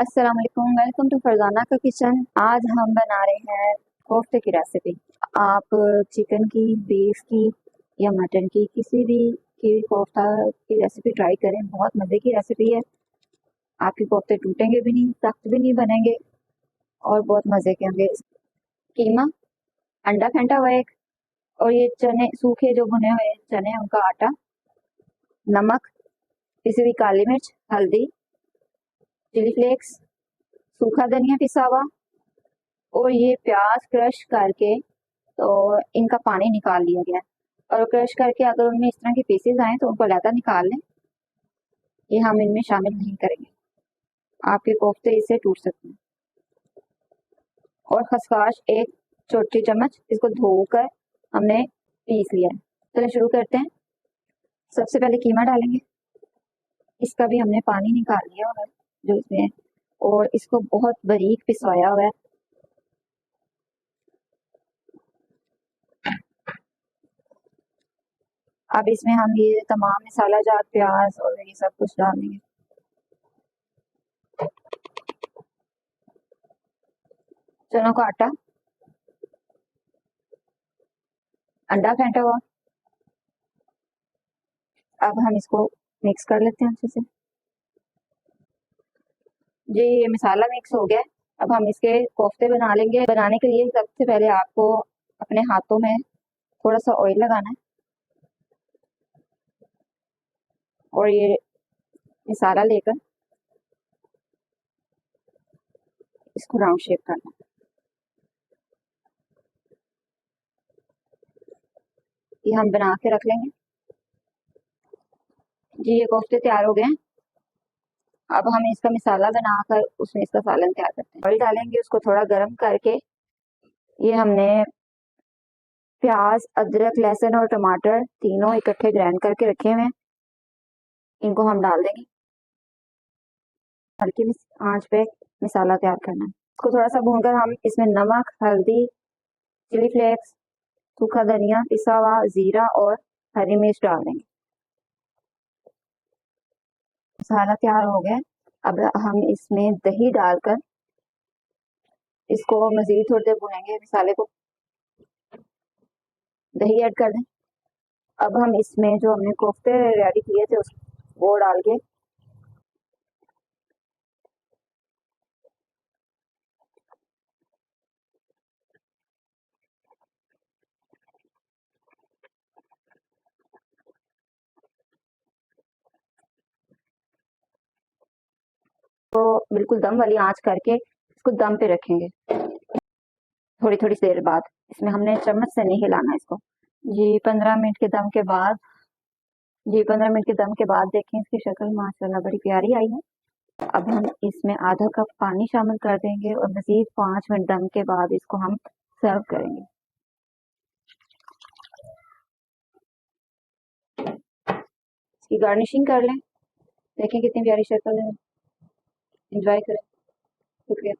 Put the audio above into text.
अस्सलाम वालेकुम, welcome to Farzana का किचन। आज हम बना रहे हैं कोफ्ते की रेसिपी। आप चिकन की, बीफ की या मटन की किसी भी की कोफ्ता की रेसिपी ट्राई करें, बहुत मज़े की रेसिपी है। आपके कोफ्ते टूटेंगे भी नहीं, सख्त भी नहीं बनेंगे और बहुत मज़े के होंगे। कीमा, अंडा फेंटा हुआ एक, और ये चने सूखे जो भुने हुए चने उनका आटा, नमक, पिसी हुई काली मिर्च, हल्दी, चिली फ्लेक्स, सूखा धनिया पिसा हुआ, और ये प्याज क्रश करके तो इनका पानी निकाल लिया गया है। और क्रश करके अगर उनमें इस तरह के पीसेस आए तो उनको अलहदा निकाल लें, ये हम इनमें शामिल नहीं करेंगे, आपके कोफ्ते इससे टूट सकते हैं। और खसखस एक छोटी चम्मच, इसको धोकर हमने पीस लिया है। चलिए शुरू करते हैं। सबसे पहले कीमा डालेंगे, इसका भी हमने पानी निकाल लिया हुआ है जो इसमें है, और इसको बहुत बारीक पिसवाया हुआ है। अब इसमें हम ये तमाम मसाला जात, प्याज और ये सब कुछ डाल देंगे। चनों का आटा, अंडा फेंटा हुआ। अब हम इसको मिक्स कर लेते हैं अच्छे से। जी, ये मसाला मिक्स हो गया है। अब हम इसके कोफ्ते बना लेंगे। बनाने के लिए सबसे पहले आपको अपने हाथों में थोड़ा सा ऑयल लगाना है और ये मसाला लेकर इसको राउंड शेप करना है। ये हम बना के रख लेंगे। जी, ये कोफ्ते तैयार हो गए हैं। अब हम इसका मसाला बनाकर उसमें इसका सालन तैयार करते हैं। ऑयल डालेंगे, उसको थोड़ा गर्म करके ये हमने प्याज, अदरक, लहसुन और टमाटर तीनों इकट्ठे ग्राइंड करके रखे हुए हैं, इनको हम डाल देंगे। हल्की आंच पे मसाला तैयार करना है। इसको थोड़ा सा भूनकर हम इसमें नमक, हल्दी, चिली फ्लेक्स, सूखा धनिया पिसा हुआ, जीरा और हरी मिर्च डाल देंगे। मसाला तैयार हो गया। अब हम इसमें दही डालकर इसको मजीद थोड़ी देर भूनेंगे मसाले को। दही ऐड कर दें। अब हम इसमें जो हमने कोफ्ते रेडी किए थे वो डाल के तो बिल्कुल दम वाली आंच करके इसको दम पे रखेंगे। थोड़ी थोड़ी देर बाद इसमें हमने चम्मच से नहीं हिलाना इसको। जी 15 मिनट के दम के बाद, जी 15 मिनट के दम के बाद देखें इसकी शक्ल माशाल्लाह बड़ी प्यारी आई है। अब हम इसमें आधा कप पानी शामिल कर देंगे और मजीद 5 मिनट दम के बाद इसको हम सर्व करेंगे। इसकी गार्निशिंग कर लें, देखें कितनी प्यारी शक्ल है। एंजॉय करें। शुक्रिया।